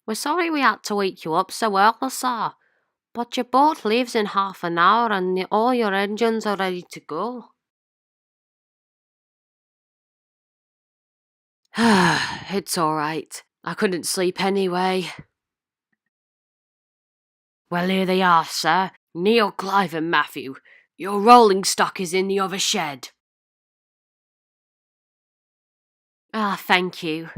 We're sorry we had to wake you up so early, sir, but your boat leaves in half an hour and all your engines are ready to go. It's all right. I couldn't sleep anyway. Well, here they are, sir. Neil, Clive and Matthew. Your rolling stock is in the other shed. Thank you.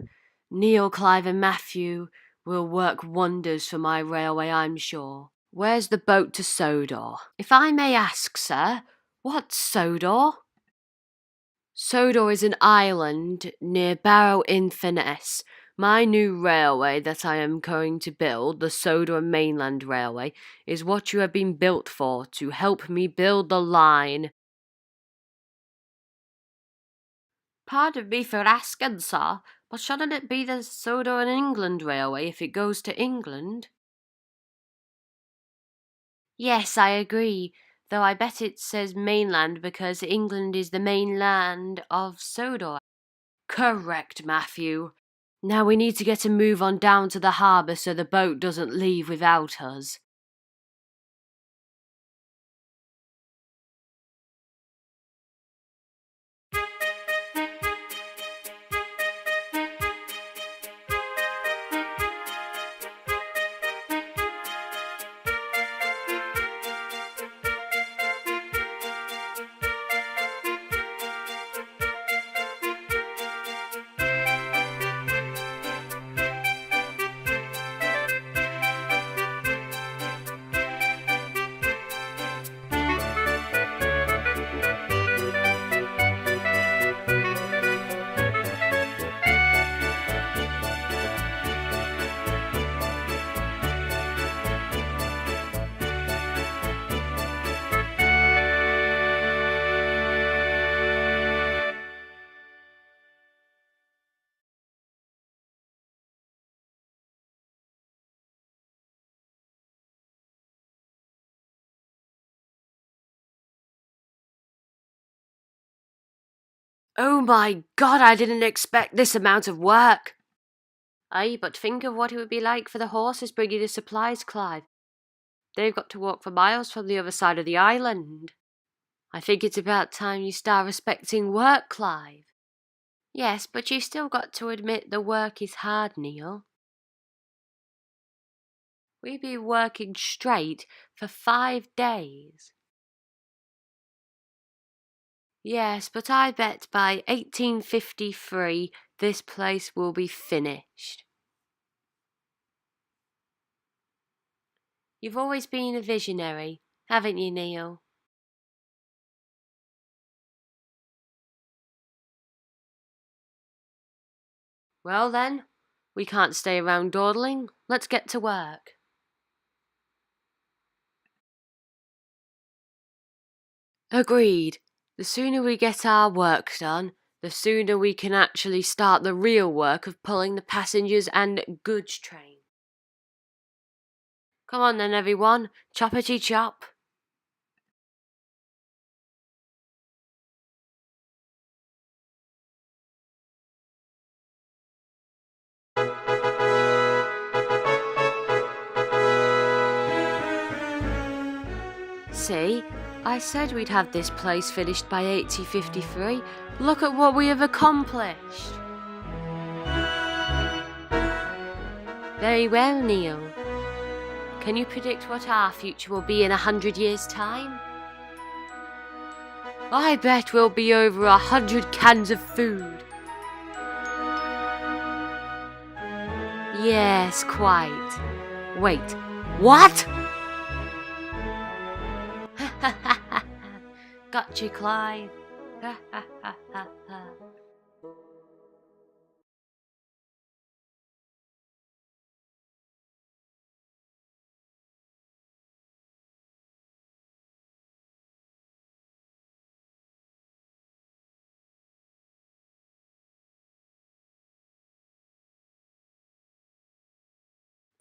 Neil, Clive and Matthew will work wonders for my railway, I'm sure. Where's the boat to Sodor? If I may ask, sir, what's Sodor? Sodor is an island near Barrow-in-Furness. My new railway that I am going to build, the Sodor Mainland Railway, is what you have been built for, to help me build the line. Pardon me for asking, sir, but shouldn't it be the Sodor and England Railway if it goes to England? Yes, I agree, though I bet it says mainland because England is the mainland of Sodor. Correct, Matthew. Now we need to get a move on down to the harbour so the boat doesn't leave without us. Oh my God, I didn't expect this amount of work. Aye, but think of what it would be like for the horses bringing the supplies, Clive. They've got to walk for miles from the other side of the island. I think it's about time you start respecting work, Clive. Yes, but you've still got to admit the work is hard, Neil. We've been working straight for 5 days. Yes, but I bet by 1853 this place will be finished. You've always been a visionary, haven't you, Neil? Well then, we can't stay around dawdling. Let's get to work. Agreed. The sooner we get our work done, the sooner we can actually start the real work of pulling the passengers and goods train. Come on then, everyone. Choppity chop. See, I said we'd have this place finished by 1853. Look at what we have accomplished. Very well, Neil. Can you predict what our future will be in 100 years' time? I bet we'll be over 100 cans of food. Yes, quite. Wait, what? Got you, Clive.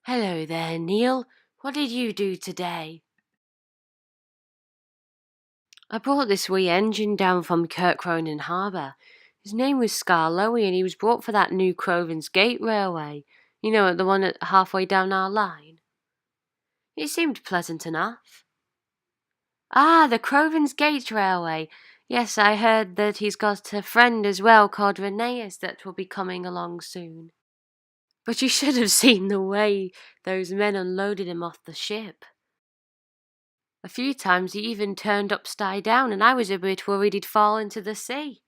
Hello there, Neil. What did you do today? I brought this wee engine down from Kirkronan Harbour. His name was Scarlowy and he was brought for that new Crovan's Gate Railway. You know, the one halfway down our line. It seemed pleasant enough. Ah, the Crovens Gate Railway. Yes, I heard that he's got a friend as well called Reneus that will be coming along soon. But you should have seen the way those men unloaded him off the ship. A few times he even turned upside down, and I was a bit worried he'd fall into the sea.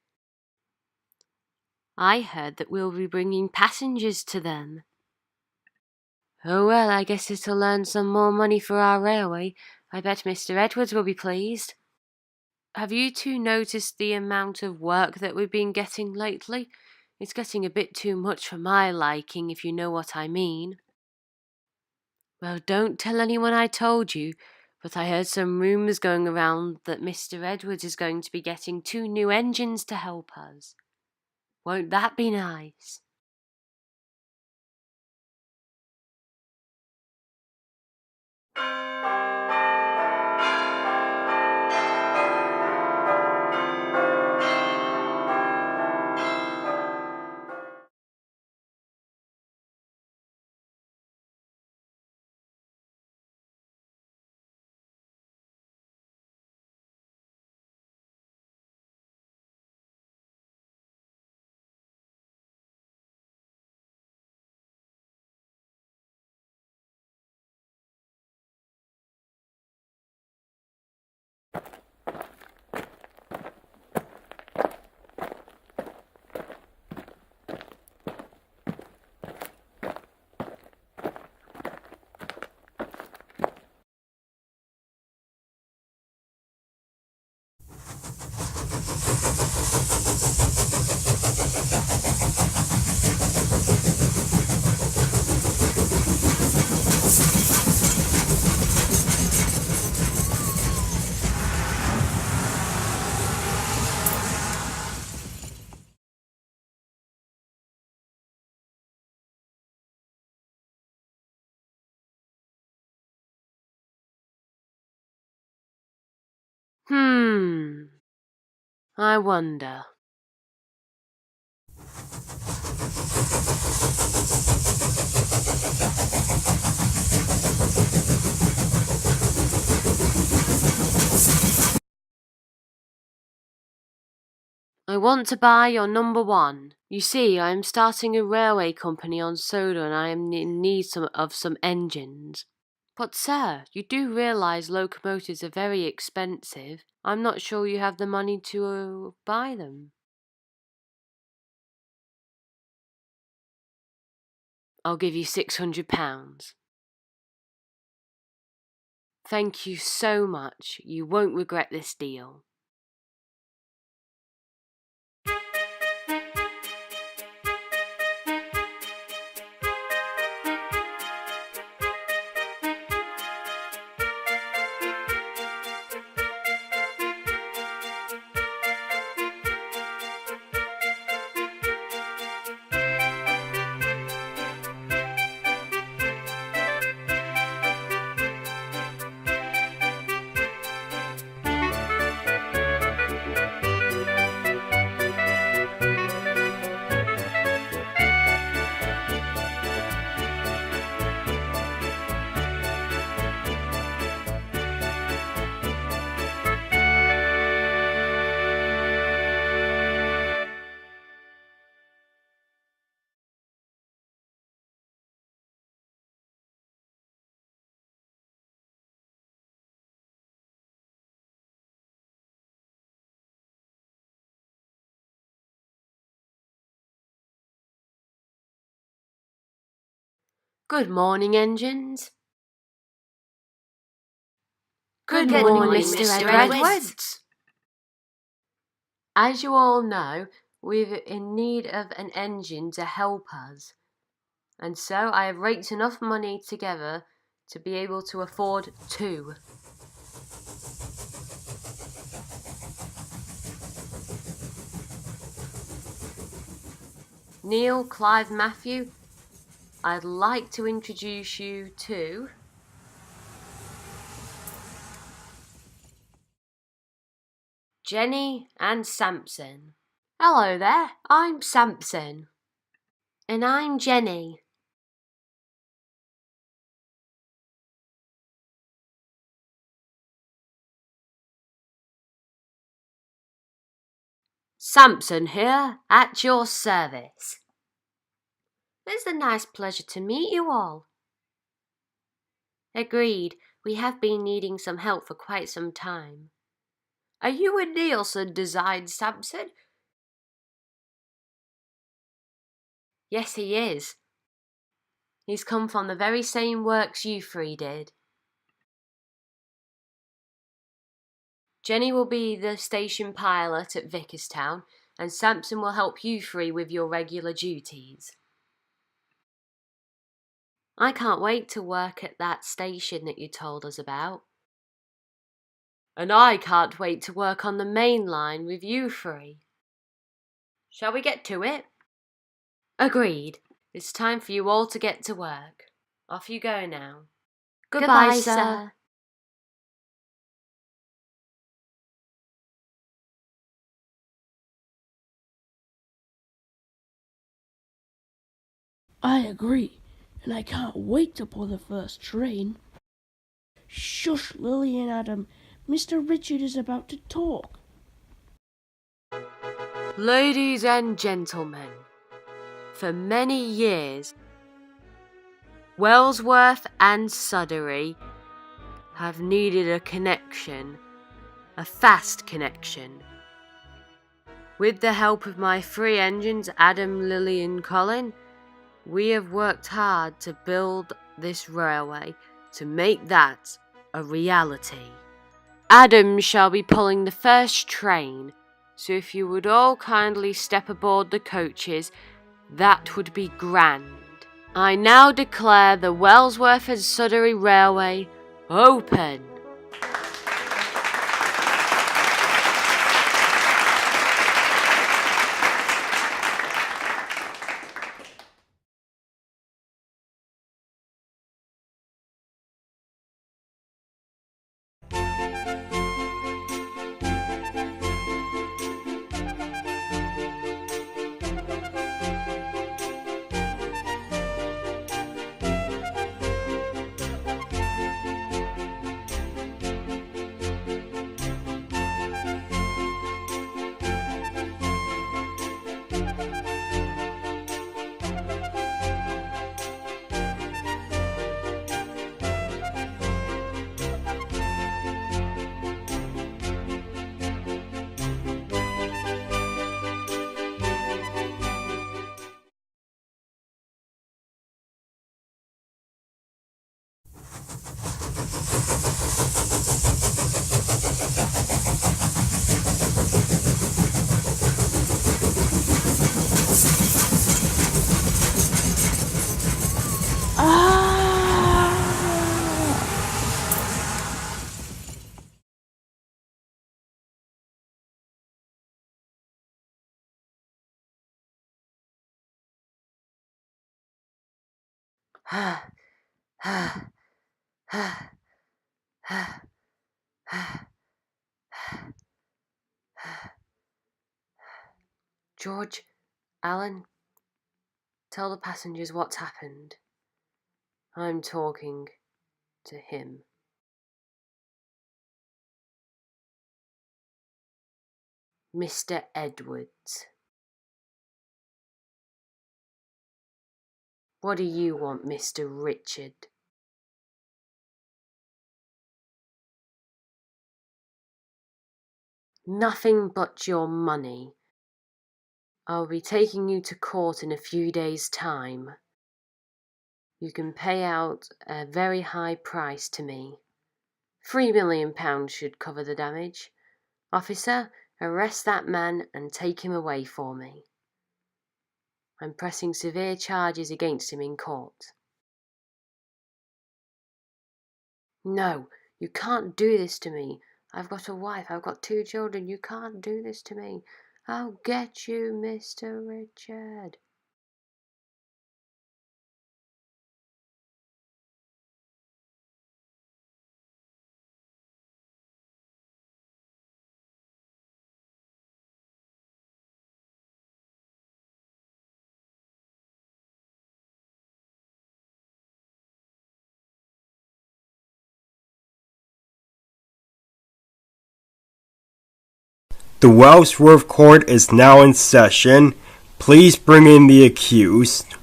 I heard that we'll be bringing passengers to them. Oh well, I guess it'll earn some more money for our railway. I bet Mr. Edwards will be pleased. Have you two noticed the amount of work that we've been getting lately? It's getting a bit too much for my liking, if you know what I mean. Well, don't tell anyone I told you, but I heard some rumours going around that Mr. Edwards is going to be getting 2 new engines to help us. Won't that be nice? I wonder. I want to buy your number 1. You see, I am starting a railway company on Sodor and I am in need of some engines. But sir, you do realise locomotives are very expensive. I'm not sure you have the money to buy them. I'll give you £600. Thank you so much. You won't regret this deal. Good morning, engines. Good morning, Mr. Edwards. As you all know, we're in need of an engine to help us. And so I have raked enough money together to be able to afford 2. Neil, Clive, Matthew, I'd like to introduce you to Jenny and Samson. Hello there, I'm Samson. And I'm Jenny. Samson here, at your service. It's a nice pleasure to meet you all. Agreed, we have been needing some help for quite some time. Are you a Nielsen design, Samson? Yes, he is. He's come from the very same works you three did. Jenny will be the station pilot at Vickerstown, and Samson will help you three with your regular duties. I can't wait to work at that station that you told us about. And I can't wait to work on the main line with you three. Shall we get to it? Agreed. It's time for you all to get to work. Off you go now. Goodbye, sir. I agree, and I can't wait to pull the first train. Shush, Lily and Adam. Mr. Richard is about to talk. Ladies and gentlemen, for many years, Wellsworth and Sudbury have needed a connection, a fast connection. With the help of my three engines, Adam, Lily and Colin, we have worked hard to build this railway to make that a reality. Adam shall be pulling the first train, so if you would all kindly step aboard the coaches, that would be grand. I now declare the Wellsworth and Sudbury Railway open. George, Alan, tell the passengers what's happened. I'm talking to him. Mr. Edwards. What do you want, Mr. Richard? Nothing but your money. I'll be taking you to court in a few days' time. You can pay out a very high price to me. £3 million should cover the damage. Officer, arrest that man and take him away for me. I'm pressing severe charges against him in court. No, you can't do this to me. I've got a wife, I've got 2 children. You can't do this to me. I'll get you, Mr. Richard. The Wellsworth Court is now in session. Please bring in the accused.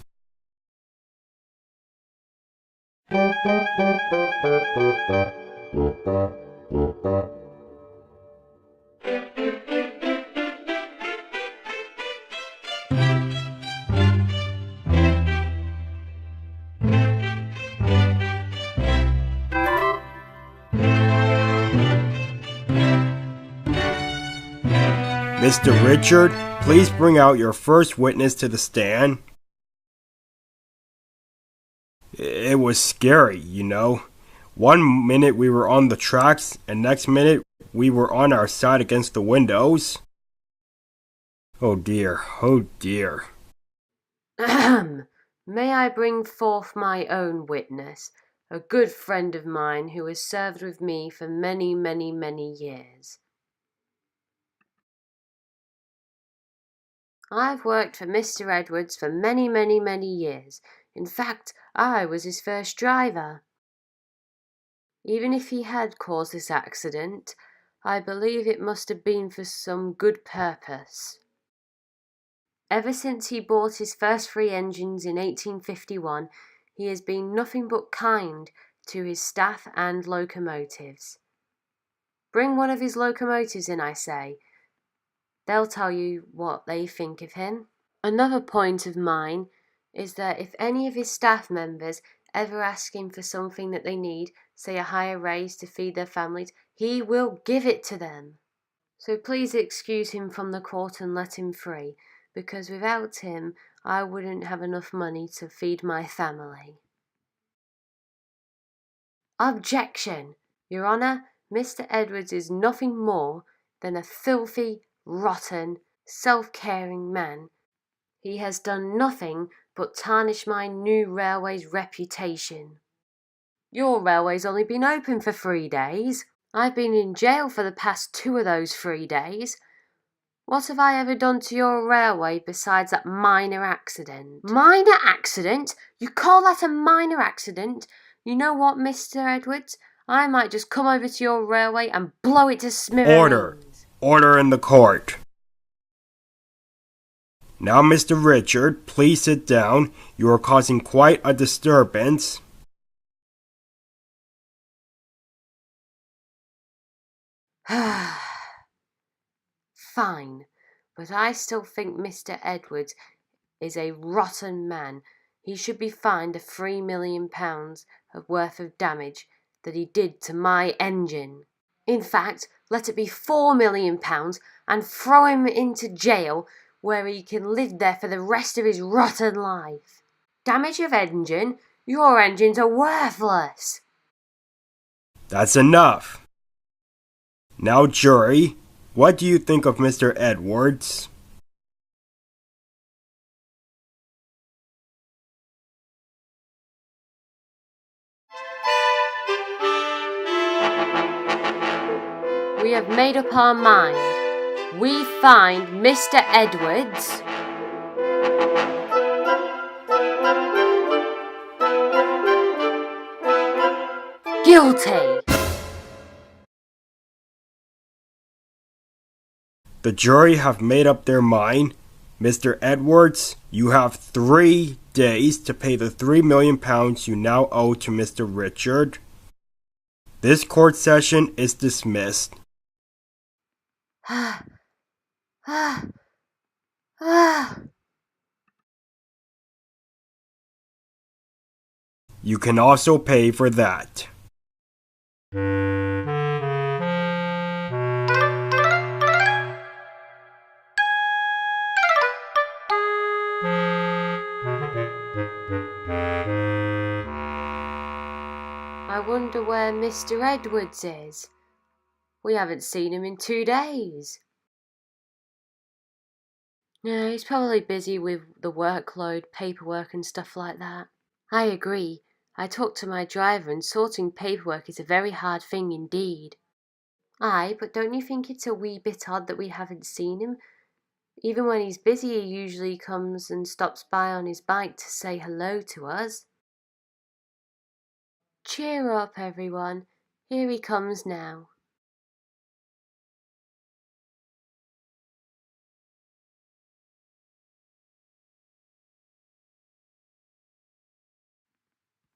Mr. Richard, please bring out your first witness to the stand. It was scary, you know. One minute we were on the tracks, and next minute we were on our side against the windows. Oh dear, oh dear. Ahem. May I bring forth my own witness, a good friend of mine who has served with me for many, many, many years. I've worked for Mr. Edwards for many, many, many years. In fact, I was his first driver. Even if he had caused this accident, I believe it must have been for some good purpose. Ever since he bought his first 3 engines in 1851, he has been nothing but kind to his staff and locomotives. Bring one of his locomotives in, I say. They'll tell you what they think of him. Another point of mine is that if any of his staff members ever ask him for something that they need, say a higher raise to feed their families, he will give it to them. So please excuse him from the court and let him free, because without him I wouldn't have enough money to feed my family. Objection! Your Honour, Mr. Edwards is nothing more than a filthy, rotten, self-caring man. He has done nothing but tarnish my new railway's reputation. Your railway's only been open for 3 days. I've been in jail for the past 2 of those 3 days. What have I ever done to your railway besides that minor accident? Minor accident? You call that a minor accident? You know what, Mr. Edwards? I might just come over to your railway and blow it to smithereens. Order! Order in the court. Now, Mr. Richard, please sit down. You are causing quite a disturbance. Fine, but I still think Mr. Edwards is a rotten man. He should be fined the £3 million of worth of damage that he did to my engine. In fact, let it be £4 million and throw him into jail where he can live there for the rest of his rotten life. Damage of engine? Your engines are worthless. That's enough. Now, jury, what do you think of Mr. Edwards? We have made up our mind. We find Mr. Edwards guilty. The jury have made up their mind. Mr. Edwards, you have 3 days to pay the £3 million you now owe to Mr. Richard. This court session is dismissed. You can also pay for that. I wonder where Mr. Edwards is. We haven't seen him in 2 days. No, he's probably busy with the workload, paperwork and stuff like that. I agree. I talked to my driver and sorting paperwork is a very hard thing indeed. Aye, but don't you think it's a wee bit odd that we haven't seen him? Even when he's busy, he usually comes and stops by on his bike to say hello to us. Cheer up, everyone. Here he comes now.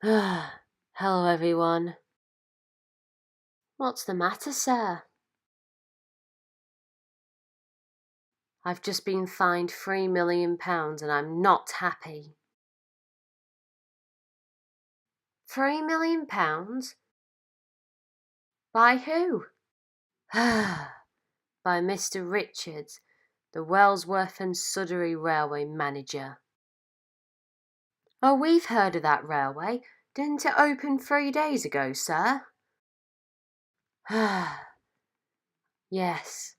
Hello, everyone. What's the matter, sir? I've just been fined £3 million and I'm not happy. £3 million? By who? By Mr. Richards, the Wellsworth and Sudbury Railway manager. Oh, we've heard of that railway. Didn't it open 3 days ago, sir? Yes.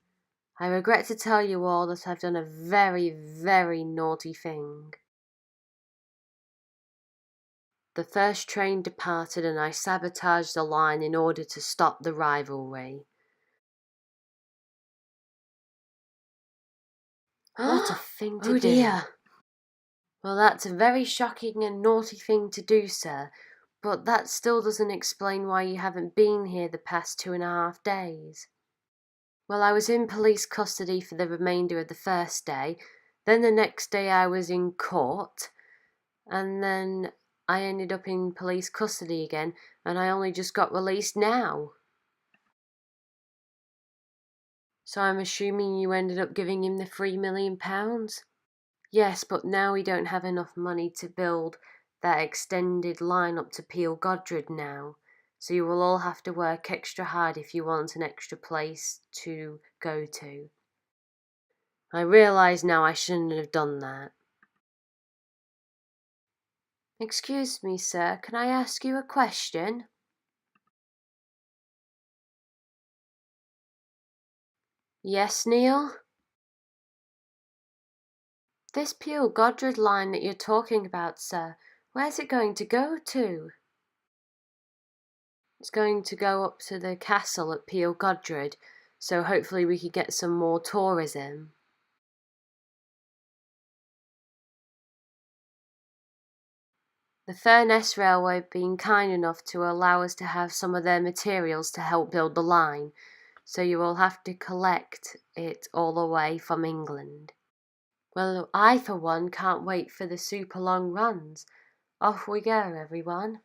I regret to tell you all that I've done a very, very naughty thing. The first train departed and I sabotaged the line in order to stop the rivalry. What a thing to do. Dear. Well, that's a very shocking and naughty thing to do, sir, but that still doesn't explain why you haven't been here the past 2.5 days. Well, I was in police custody for the remainder of the first day, then the next day I was in court, and then I ended up in police custody again, and I only just got released now. So I'm assuming you ended up giving him the £3 million? Yes, but now we don't have enough money to build that extended line up to Peel Godred now, so you will all have to work extra hard if you want an extra place to go to. I realise now I shouldn't have done that. Excuse me, sir, can I ask you a question? Yes, Neil? This Peel Godred line that you're talking about, sir, where's it going to go to? It's going to go up to the castle at Peel Godred, so hopefully we can get some more tourism. The Furness Railway have been kind enough to allow us to have some of their materials to help build the line, so you will have to collect it all the way from England. Well, I for one can't wait for the super long runs. Off we go, everyone.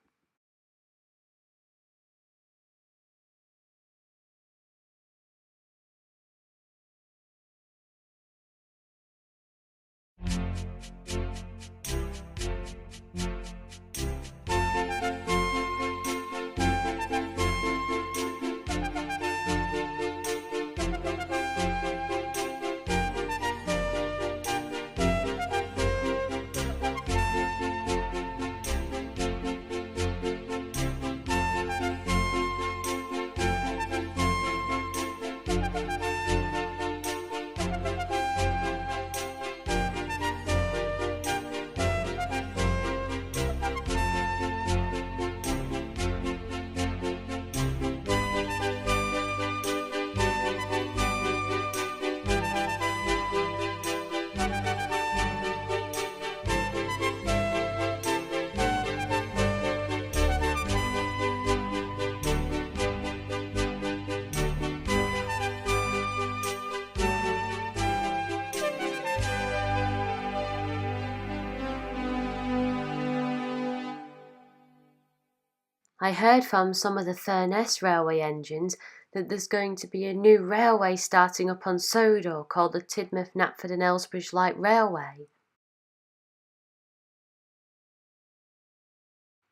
I heard from some of the Furness Railway engines that there's going to be a new railway starting up on Sodor called the Tidmouth, Knapford and Elsbridge Light Railway.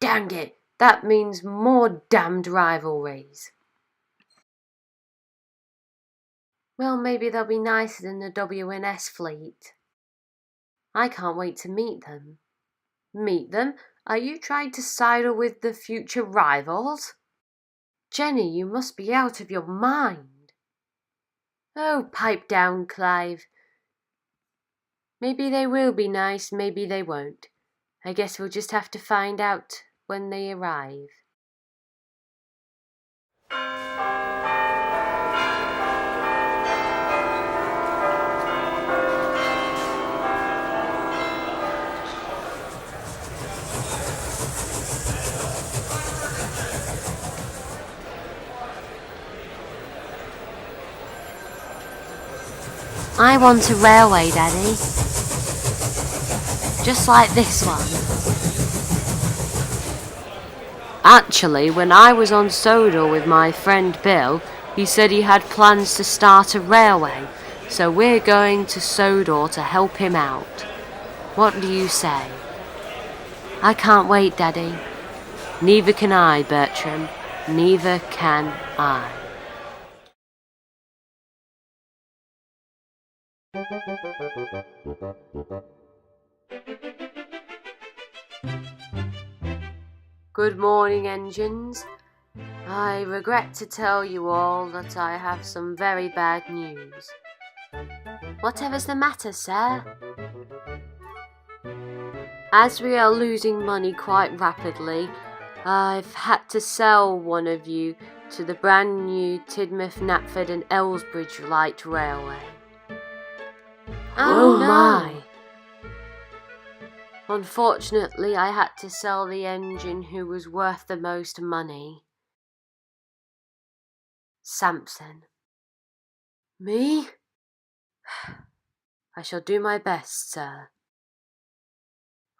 Dang it, that means more damned rivalries. Well, maybe they'll be nicer than the W&S fleet. I can't wait to meet them. Meet them? Are you trying to sidle with the future rivals? Jenny, you must be out of your mind. Oh, pipe down, Clive. Maybe they will be nice, maybe they won't. I guess we'll just have to find out when they arrive. I want a railway, Daddy. Just like this one. Actually, when I was on Sodor with my friend Bill, he said he had plans to start a railway, so we're going to Sodor to help him out. What do you say? I can't wait, Daddy. Neither can I, Bertram. Neither can I. Good morning, engines. I regret to tell you all that I have some very bad news. Whatever's the matter, sir? As we are losing money quite rapidly, I've had to sell one of you to the brand new Tidmouth, Knapford and Elsbridge Light Railway. Oh my! Unfortunately, I had to sell the engine who was worth the most money. Samson. Me? I shall do my best, sir.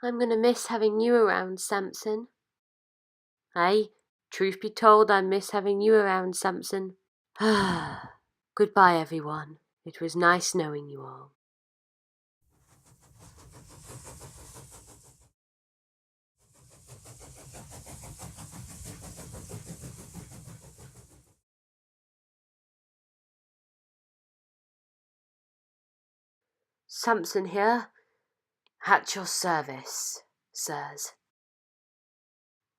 I'm going to miss having you around, Samson. Hey, truth be told, I miss having you around, Samson. Goodbye, everyone. It was nice knowing you all. Samson here, at your service, sirs.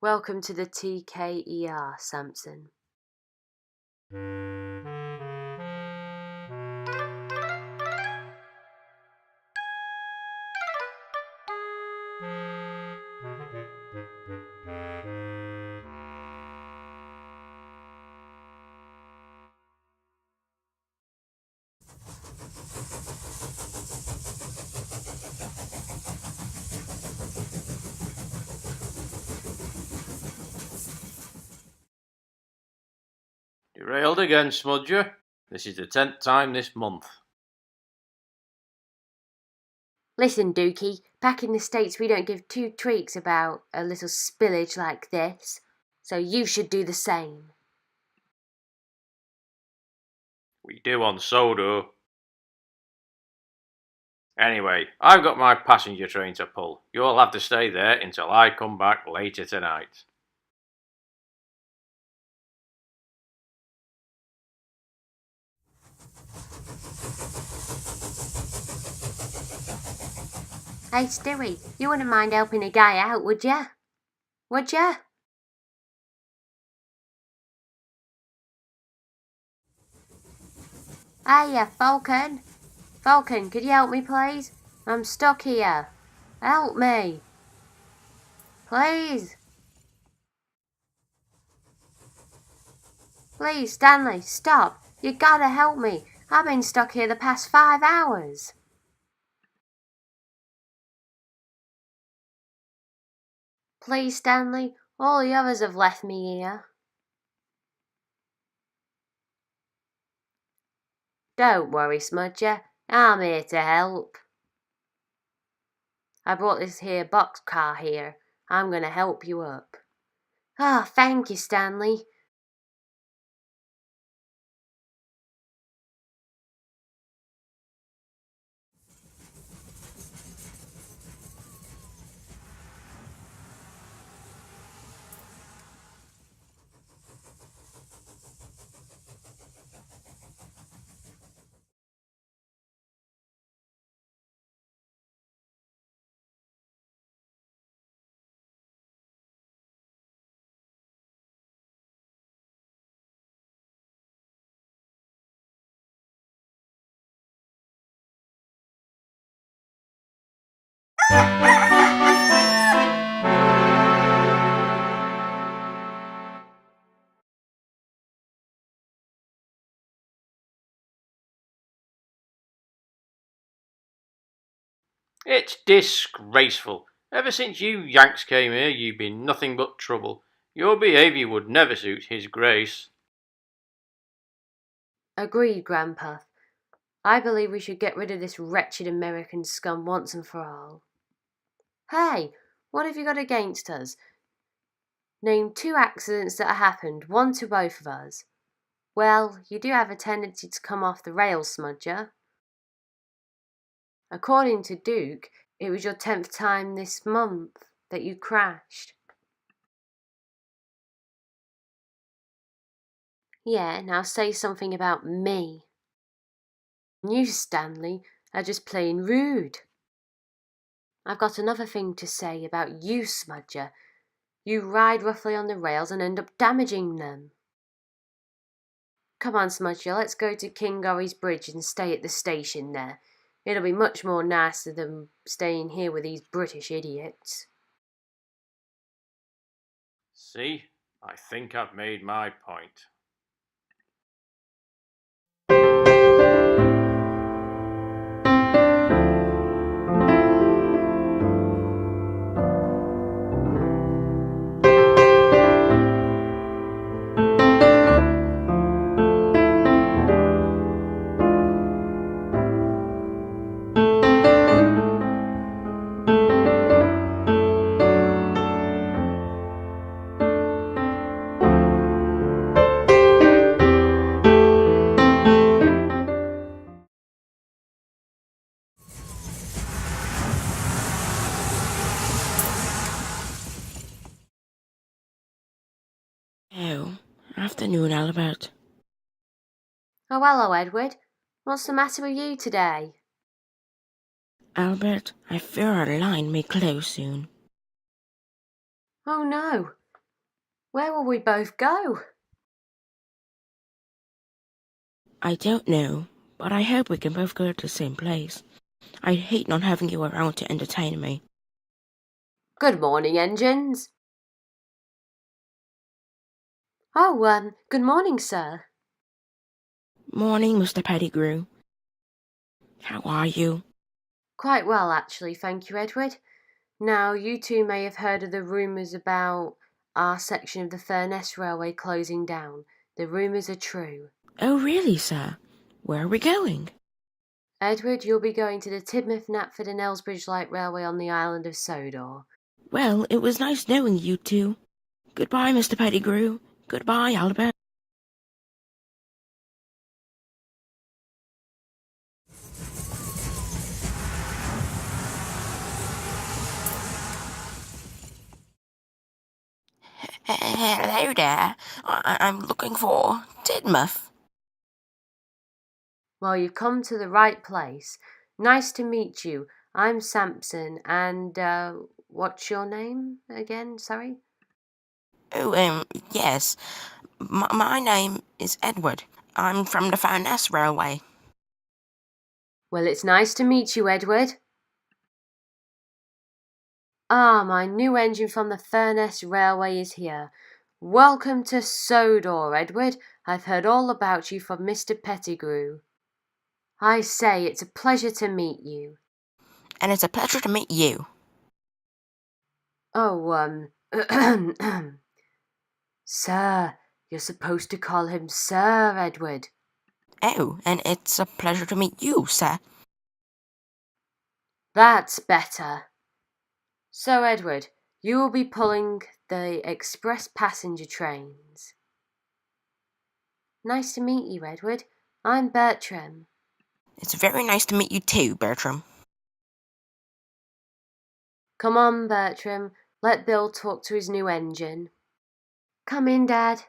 Welcome to the TKER, Samson. Derailed again, Smudger. This is the 10th time this month. Listen, Dookie, back in the States we don't give two tweaks about a little spillage like this, so you should do the same. We do on Sodor. Anyway, I've got my passenger train to pull. You'll have to stay there until I come back later tonight. Hey, Stewie, you wouldn't mind helping a guy out, would ya? Would ya? Hiya, Falcon. Falcon, could you help me, please? I'm stuck here. Help me. Please. Please, Stanley, stop. You gotta help me. I've been stuck here the past 5 hours. Please, Stanley, all the others have left me here. Don't worry, Smudger. I'm here to help. I brought this here boxcar here. I'm going to help you up. Oh, thank you, Stanley. It's disgraceful. Ever since you Yanks came here, you've been nothing but trouble. Your behaviour would never suit His Grace. Agreed, Grandpa. I believe we should get rid of this wretched American scum once and for all. Hey, what have you got against us? Name 2 accidents that happened, one to both of us. Well, you do have a tendency to come off the rails, Smudger. According to Duke, it was your 10th time this month that you crashed. Yeah, now say something about me. You, Stanley, are just plain rude. I've got another thing to say about you, Smudger. You ride roughly on the rails and end up damaging them. Come on, Smudger, let's go to King Gorry's Bridge and stay at the station there. It'll be much more nicer than staying here with these British idiots. See, I think I've made my point. Oh, afternoon, Albert. Oh, hello, Edward. What's the matter with you today? Albert, I fear our line may close soon. Oh, no. Where will we both go? I don't know, but I hope we can both go to the same place. I'd hate not having you around to entertain me. Good morning, engines. Oh, good morning, sir. Morning, Mr. Pettigrew. How are you? Quite well, actually, thank you, Edward. Now, you two may have heard of the rumours about our section of the Furness Railway closing down. The rumours are true. Oh, really, sir? Where are we going? Edward, you'll be going to the Tidmouth, Knapford and Elsbridge Light Railway on the island of Sodor. Well, it was nice knowing you two. Goodbye, Mr. Pettigrew. Goodbye, Albert. Hello there. I'm looking for Tidmouth. Well, you've come to the right place. Nice to meet you. I'm Samson, and, what's your name again, sorry? Oh, yes. My name is Edward. I'm from the Furness Railway. Well, it's nice to meet you, Edward. Ah, my new engine from the Furness Railway is here. Welcome to Sodor, Edward. I've heard all about you from Mr. Pettigrew. I say, it's a pleasure to meet you. And it's a pleasure to meet you. Oh, Sir, you're supposed to call him Sir, Edward. Oh, and it's a pleasure to meet you, sir. That's better. So, Edward, you will be pulling the express passenger trains. Nice to meet you, Edward. I'm Bertram. It's very nice to meet you too, Bertram. Come on, Bertram. Let Bill talk to his new engine. Come in, Dad.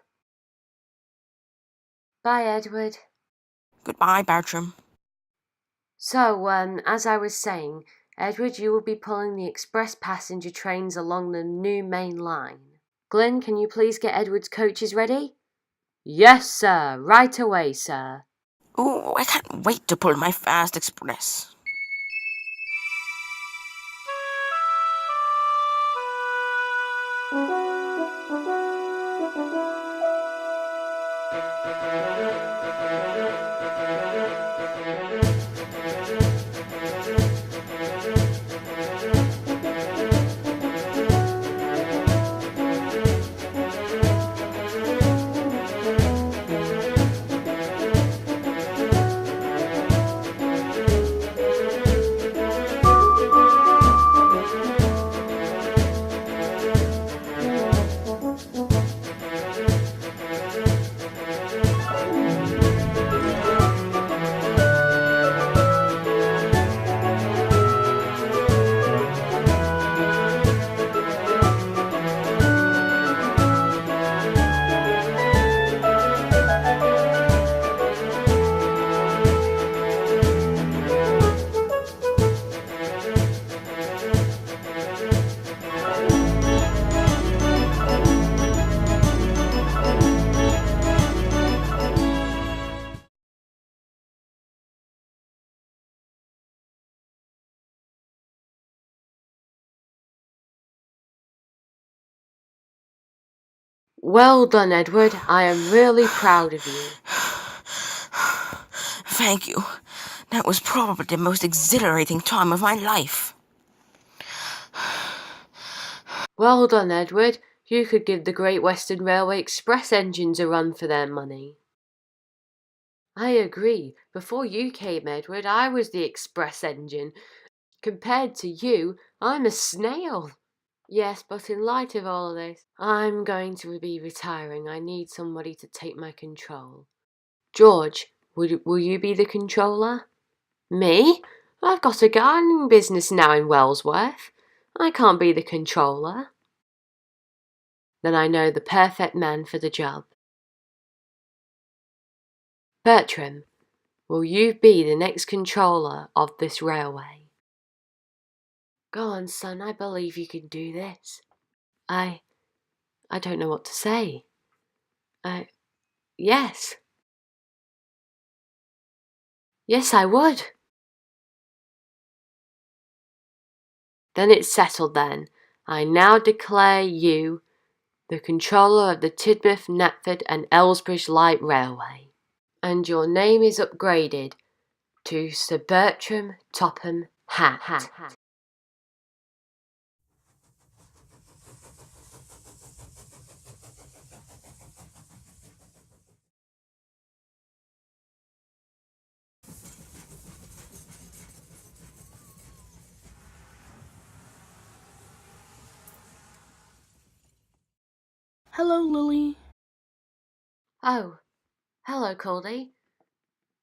Bye, Edward. Goodbye, Bertram. So, as I was saying, Edward, you will be pulling the express passenger trains along the new main line. Glyn, can you please get Edward's coaches ready? Yes, sir. Right away, sir. Ooh, I can't wait to pull my fast express. Well done, Edward. I am really proud of you. Thank you. That was probably the most exhilarating time of my life. Well done, Edward. You could give the Great Western Railway Express engines a run for their money. I agree. Before you came, Edward, I was the express engine. Compared to you, I'm a snail. Yes, but in light of all of this, I'm going to be retiring. I need somebody to take my control. George, will you be the controller? Me? I've got a gardening business now in Wellsworth. I can't be the controller. Then I know the perfect man for the job. Bertram, will you be the next controller of this railway? Go on, son, I believe you can do this. I don't know what to say. Yes. Yes, I would. Then it's settled then. I now declare you the controller of the Tidmouth, Knapford and Elsbridge Light Railway. And your name is upgraded to Sir Bertram Topham Hatt. Hello, Lily. Oh, hello, Culdee.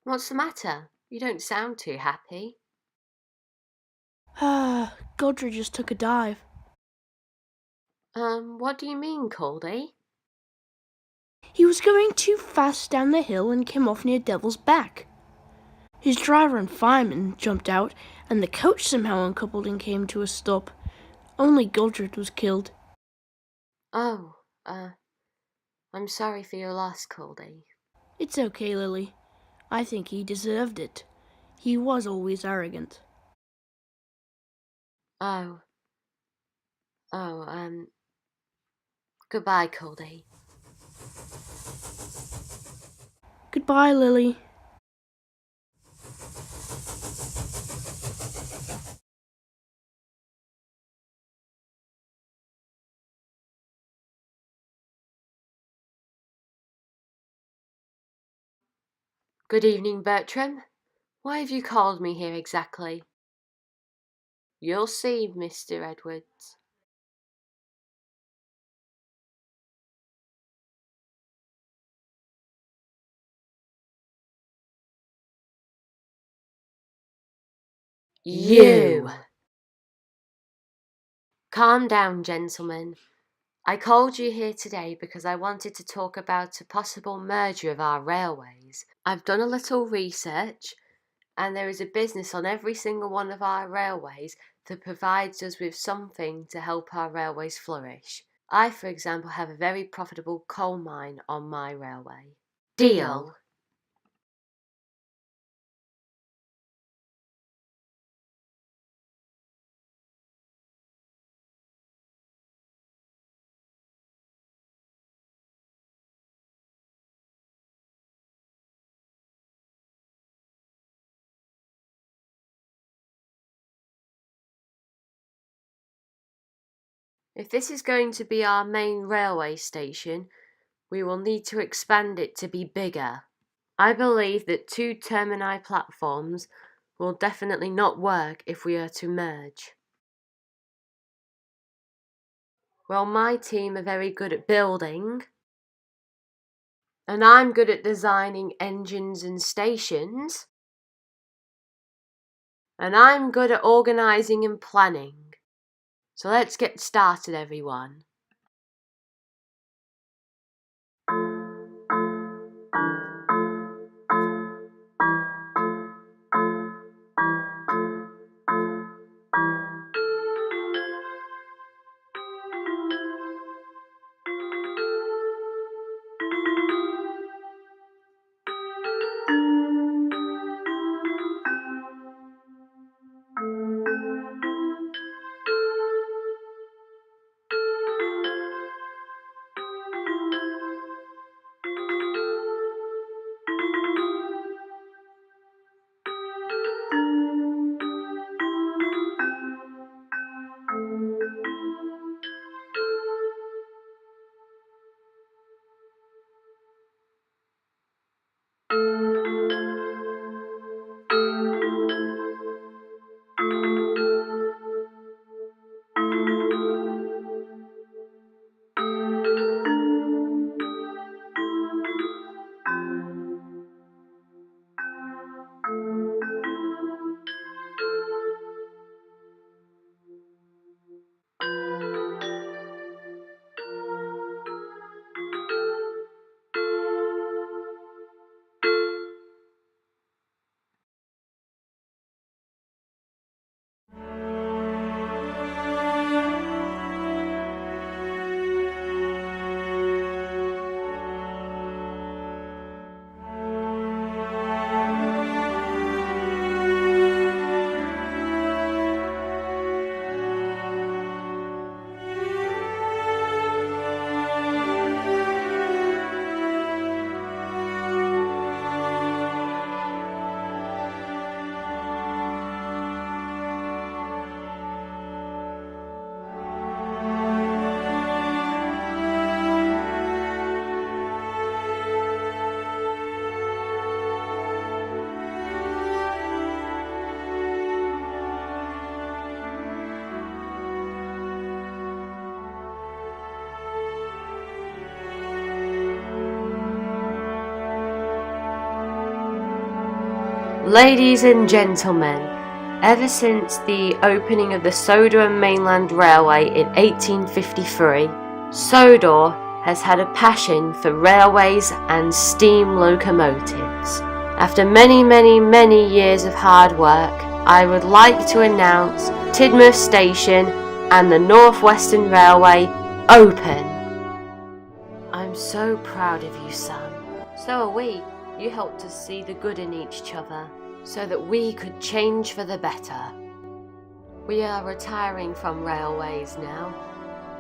What's the matter? You don't sound too happy. Godfrey just took a dive. What do you mean, Culdee? He was going too fast down the hill and came off near Devil's Back. His driver and fireman jumped out, and the coach somehow uncoupled and came to a stop. Only Godred was killed. Oh, I'm sorry for your loss, Culdee. It's okay, Lily. I think he deserved it. He was always arrogant. Oh, goodbye, Culdee. Goodbye, Lily. Good evening, Bertram. Why have you called me here exactly? You'll see, Mr. Edwards. You! Calm down, gentlemen. I called you here today because I wanted to talk about a possible merger of our railways. I've done a little research, and there is a business on every single one of our railways that provides us with something to help our railways flourish. I, for example, have a very profitable coal mine on my railway. Deal? If this is going to be our main railway station, we will need to expand it to be bigger. I believe that 2 termini platforms will definitely not work if we are to merge. Well, my team are very good at building, and I'm good at designing engines and stations, and I'm good at organising and planning. So let's get started, everyone. Ladies and gentlemen, ever since the opening of the Sodor Mainland Railway in 1853, Sodor has had a passion for railways and steam locomotives. After many years of hard work, I would like to announce Tidmouth Station and the North Western Railway open. I'm so proud of you, son. So are we. You helped us see the good in each other, so that we could change for the better. We are retiring from railways now,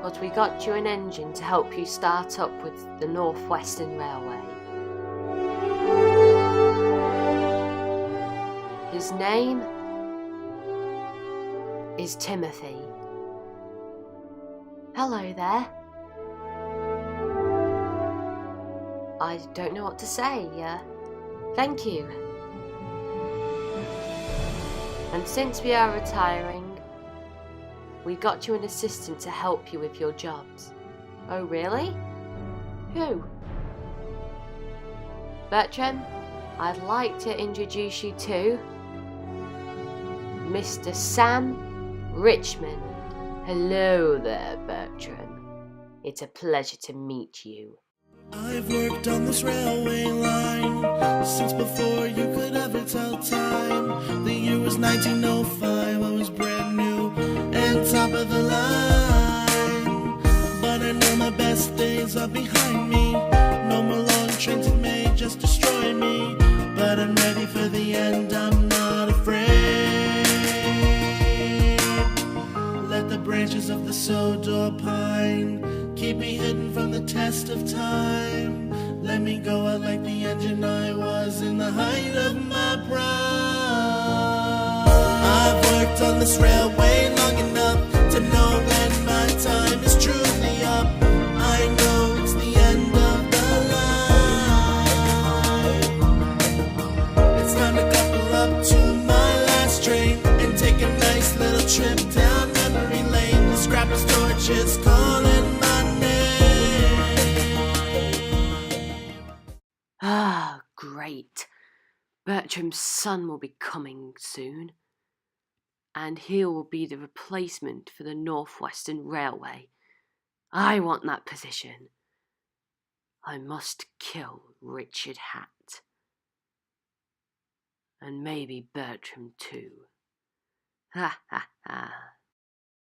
but we got you an engine to help you start up with the North Western Railway. His name is Timothy. Hello there. I don't know what to say. Thank you. And since we are retiring, we got you an assistant to help you with your jobs. Oh, really? Who? Bertram, I'd like to introduce you to Mr. Sam Richmond. Hello there, Bertram. It's a pleasure to meet you. I've worked on this railway line since before you could ever tell time. The year was 1905, I was brand new and top of the line. But I know my best days are behind me. No more long trains that may just destroy me. But I'm ready for the end, I'm not afraid. Let the branches of the Sodor pine keep me hidden from the test of time. Let me go out like the engine I was in the height of my prime. I've worked on this railway long enough to know when my time is truly up. I know it's the end of the line. It's time to couple up to my last train and take a nice little trip down memory lane. The scrapper's torch is calling my Ah, great. Bertram's son will be coming soon, and he will be the replacement for the North Western Railway. I want that position. I must kill Richard Hatt. And maybe Bertram too. Ha ha ha.